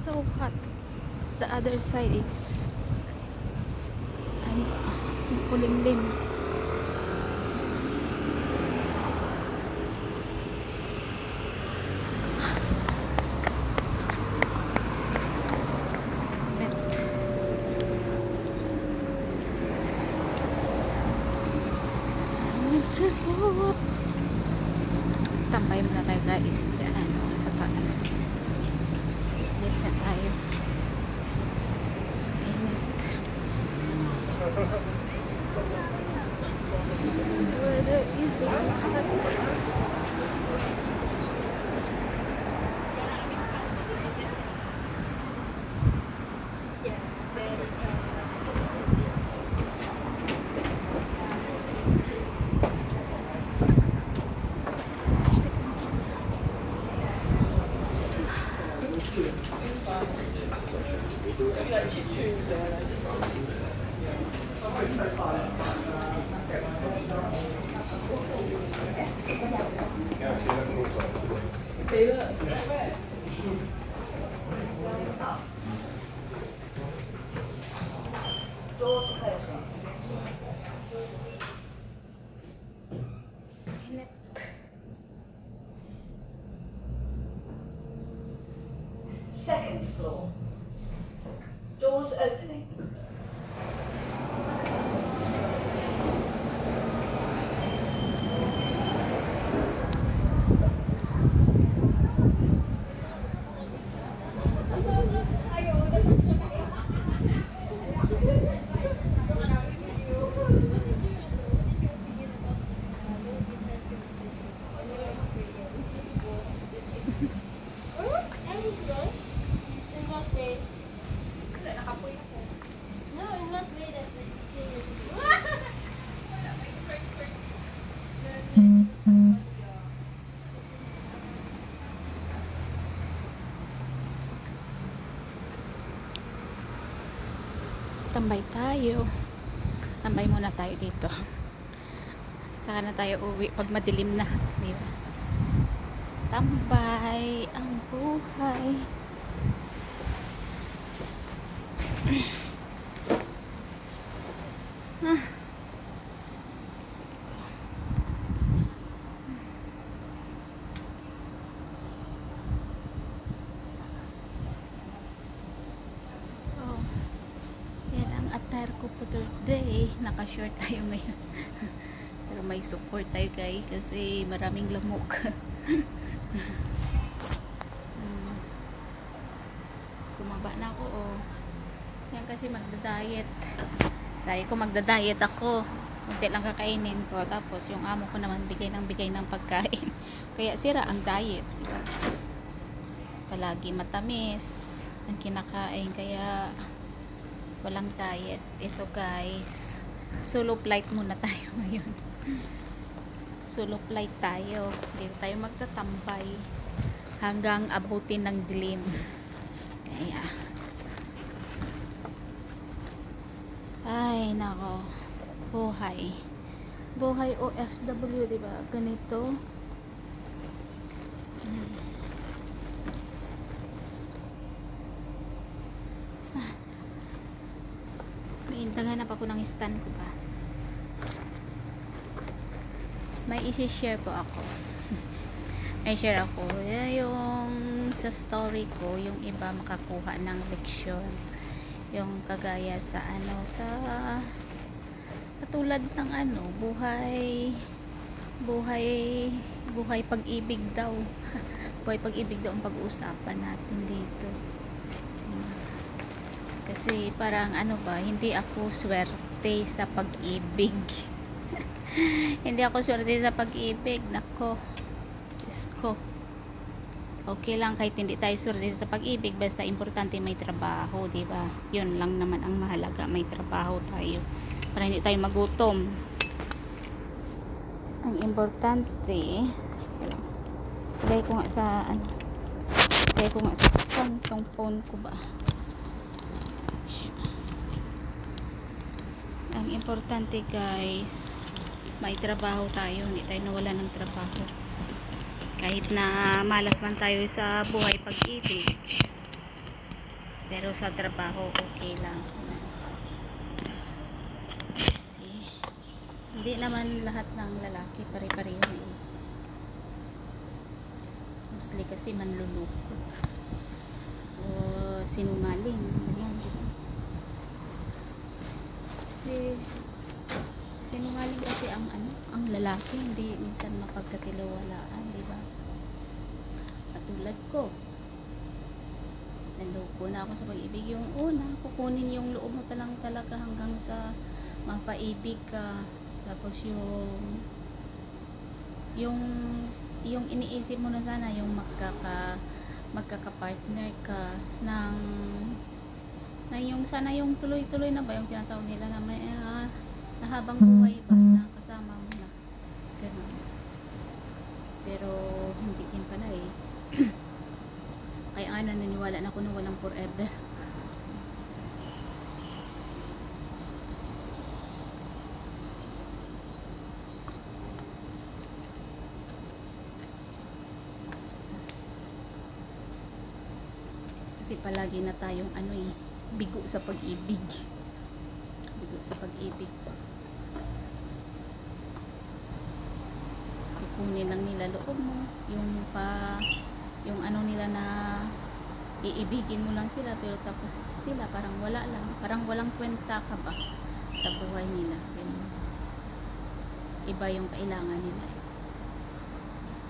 So hot. The other side is kulimlim. Tambay muna tayo guys dyan sa taas. Dito na tayo. Init. Weather is so hot. Doors closing. Init. Second floor. Doors opening. Tambay tayo. Tambay muna tayo dito. Saka na tayo uwi pag madilim na, di ba? Tambay ang buhay. birthday. Naka-short tayo ngayon. Pero may support tayo guys kasi maraming lamok. Tumaba na ako oh. Yan kasi magda-diet. Sabi ko magda-diet ako. Kunti lang kakainin ko. Tapos yung amo ko naman bigay ng pagkain. Kaya sira ang diet. Diba? Palagi matamis ang kinakain. Kaya walang diet. Ito guys. Solo flight muna tayo ngayon. Solo flight tayo. Dito tayo magtatambay. Hanggang abutin ng dilim. Kaya ay nako, buhay OFW, diba? Ganito. May naghanap ako ng stand ko pa. May isi-share po ako. May share ako. Yung sa story ko, yung iba makakuha ng leksyon. Yung kagaya sa sa katulad ng buhay pag-ibig daw. Buhay pag-ibig daw ang pag-uusapan natin dito. Kasi parang hindi ako swerte sa pag-ibig. Hindi ako swerte sa pag-ibig. Nako, Diyos ko. Okay lang kahit hindi tayo swerte sa pag-ibig, basta importante may trabaho, di ba? Yun lang naman ang mahalaga, may trabaho tayo para hindi tayo magutom. Ang importante, lagay ko nga sa tong phone ko ba. Ang importante guys, may trabaho tayo, hindi tayo nawala ng trabaho. Kahit na malas man tayo sa buhay pag-ibig, pero sa trabaho okay lang. Hindi naman lahat ng lalaki pare-pareho eh. Mostly kasi manluloko o sinungaling. Ganyan, diba? Kasi sinungaling kasi ang lalaki, hindi minsan mapagkatiwalaan, di ba? Katulad ko, naloko na ako sa pag-ibig. Yung una, kukunin yung loob mo talaga hanggang sa mapaibig ka. Tapos yung iniisip mo na sana yung magkaka-partner ka ng na yung sana yung tuloy-tuloy na ba yung tinatawag nila na may na habang buhay ba na kasama mo na ganun. Pero hindi din pala eh. Kaya nga naniniwala na ako na walang forever. Kasi palagi na tayong bigo sa pag-ibig. Bigo sa pag-ibig pa. Kukunin lang nila loob mo, yung nila na iibigin mo lang sila, pero tapos sila parang wala lang, parang walang kwenta ka ba sa buhay nila. Ganun. Iba yung kailangan nila eh.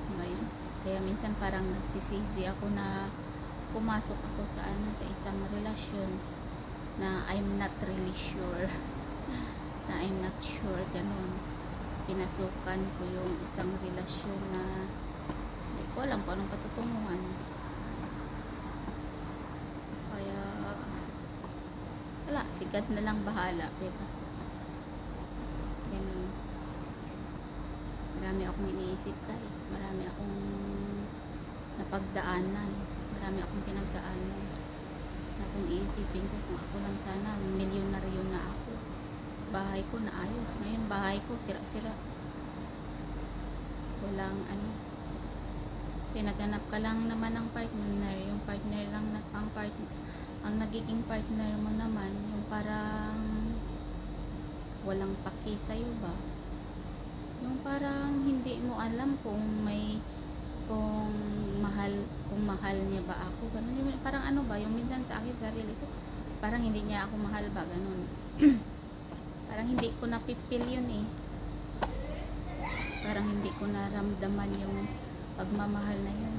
Diba yun? Kaya minsan parang nagsisisi ako na pumasok ako sa sa isang relasyon na I'm not really sure. Na I'm not sure, ganun. Pinasukan ko yung isang relasyon na hindi ko alam kung anong patutunguhan. Kaya wala, si God na lang bahala, diba? Ganun. Marami akong iniisip guys, marami akong napagdaanan, marami akong pinagdaanan na kung iisipin ko, kung ako lang sana milyonaryo na ako, bahay ko na ayos. Ngayon bahay ko sira-sira, walang kasi naghanap ka lang naman ng partner, yung partner lang na ang nagiging partner mo naman yung parang walang paki sa'yo ba, yung parang hindi mo alam kung mahal niya ba ako, ganun. Yung parang ba, yung minsan sa akin sarili ko, parang hindi niya ako mahal ba, ganun. parang hindi ko napipil yun eh. Parang hindi ko naramdaman yung pagmamahal na yun.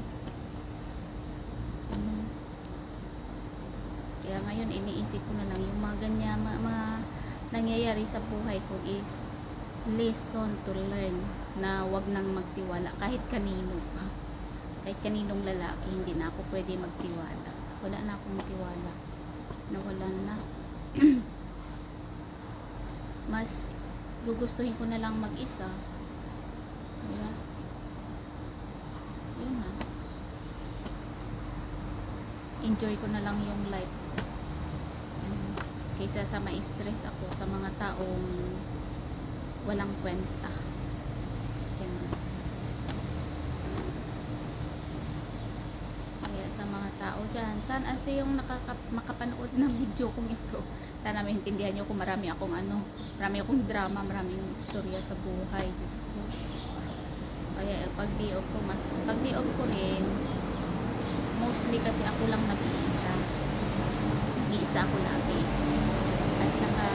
Ganun. Kaya ngayon iniisip ko na lang yung mga ganyan, mga nangyayari sa buhay ko is lesson to learn na wag nang magtiwala kahit kanino pa. Kahit kaninong lalaki, hindi na ako pwede magtiwala. Wala na akong tiwala. Nawalan na. Mas gugustuhin ko na lang mag-isa. Diba? Yun na. Enjoy ko na lang yung life ko. Kaysa sa ma-stress ako sa mga taong walang kwenta. Ganun. Kaya sa mga tao dyan, sana kasi yung makapanood ng video kong ito, sana maintindihan nyo kung marami akong drama, maraming istorya sa buhay. Diyos ko. Kaya pag diog ko rin, mostly kasi ako lang nag-iisa. Nag-iisa ako lagi. At saka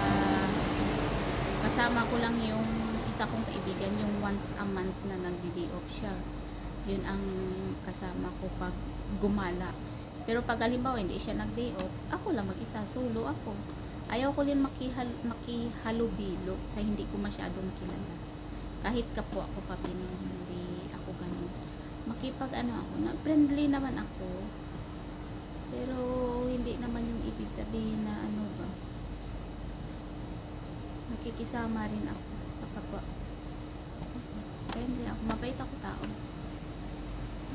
kasama ko lang yung isa kong kaibigan, yung once a month na nagdi-day off siya. Yun ang kasama ko pag gumala. Pero pag halimbawa hindi siya nag-day off, ako lang mag-isa, solo ako. Ayaw ko rin makihalubilo sa hindi ko masyadong kilala. Kahit kapwa ako pa Pinoy, hindi ako ganun. Ako na friendly naman ako. Pero hindi naman yung ibig sabihin na nakikisama rin ako sa kapwa. Friendly ako, mabait ako tao.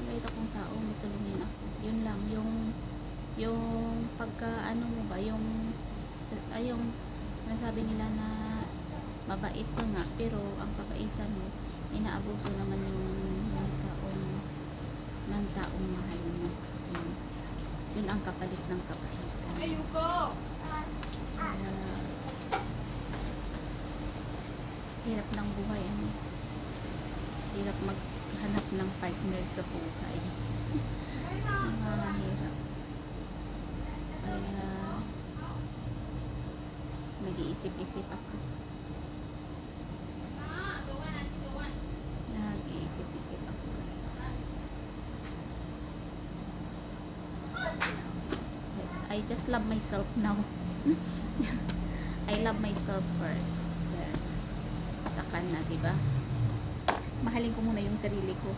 Mabait akong tao, matulungin ako. Yun lang, yung pagka mo ba, yung sinasabi nila na mabait ka nga, pero ang kabaitan mo, inaabuso naman ng taong mahal mo. Yun ang kapalit ng kabaitan. Ayuko! Hirap ng buhay, hirap maghanap ng partner sa buhay. Hirap. Kaya nag-iisip-isip ako. Nag-iisip-isip ako. I just love myself now. I love myself first. Saka na, diba? Mahalin ko muna yung sarili ko.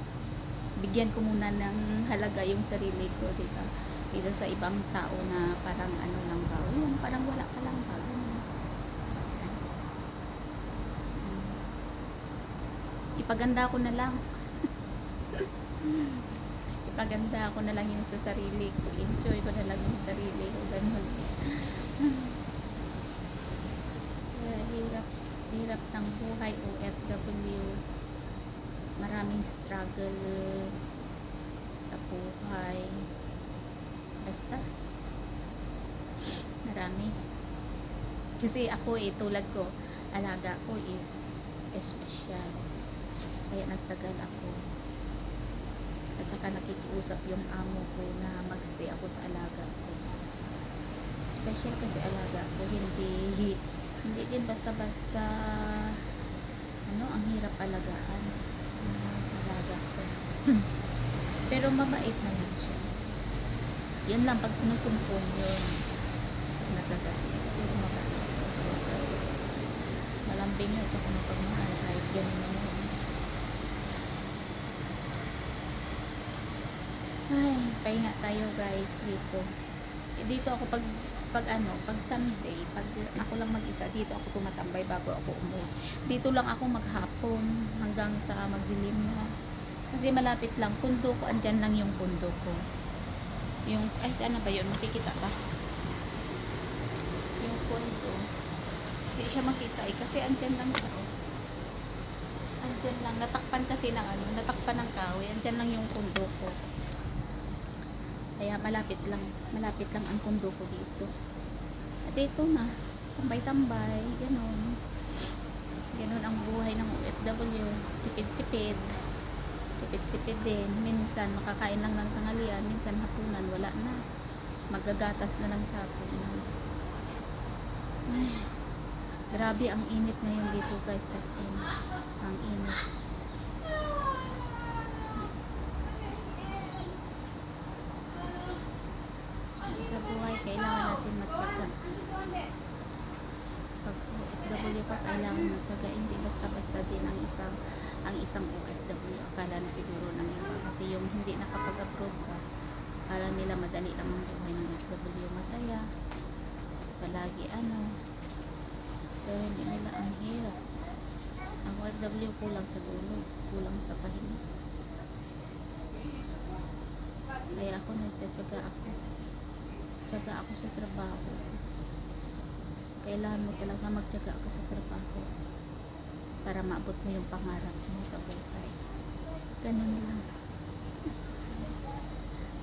Bigyan ko muna ng halaga yung sarili ko, diba? Isa sa ibang tao na parang lang ba, yung parang wala ka lang ba. Ipaganda ko na lang. Ipaganda ko na lang yung sa sarili ko. Enjoy ko na lang yung sarili ko. Ganun. Hirap ng buhay OFW. Maraming struggle sa buhay. Basta marami. Kasi ako tulad ko, alaga ko is special. Kaya nagtagal ako. At saka nakikiusap yung amo ko na magstay ako sa alaga ko. Special kasi alaga ko, hindi din basta-basta ang hirap alagaan alaga ko. Pero mabait naman siya. Yun lang, pag sinusumpong yun, nagagalit. Pero mabait. Malambing yun, tsaka mapagmahal kahit ganun na yun. Ay, pahinga tayo guys dito. Dito ako pag Sunday, pag ako lang mag-isa, dito ako tumatambay bago ako umuwi. Dito lang ako maghapon hanggang sa magdilim na. Kasi malapit lang, pundo ko, andyan lang yung pundo ko. Saan ba yun? Makikita ba? Yung pundo. Hindi siya makita kasi andyan lang siya. Andyan lang, natakpan kasi natakpan ng kahoy, andyan lang yung pundo ko. Kaya malapit lang ang pundo ko dito. At dito na, tambay-tambay, ganun ang buhay ng OFW. Tipid-tipid din. Minsan makakain lang ng tanghalian, minsan hapunan, wala na. Magagatas na lang sa akin. Ay, Grabe ang init ngayon dito guys, as in, ang init. Sa buhay, kailangan natin matyaga. Pag OFW pa, kailangan matyaga. Hindi basta-basta din ang isang OFW. Akala na siguro ng iba. Kasi yung hindi nakapag-abroad pa, akala nila madali lang ang buhay ng OFW. Masaya. Palagi pero hindi nila ang hirap. Ang OFW kulang sa tulog, kulang sa pahinga. Kaya ako nagtsatsaga ako. Tsaga ako sa trabaho. Kailangan mo talaga magtyaga ka sa trabaho para maabot mo yung pangarap mo sa buhay. Ganun lang.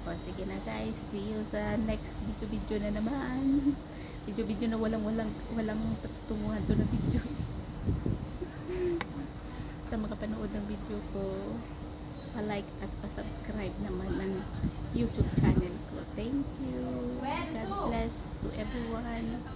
O sige na guys, see you sa next video na naman. Video na walang patutunguhan to na video. Sa makapanood ng video ko, pa-like at pa-subscribe naman ng YouTube channel ko. Thank you. God bless to everyone.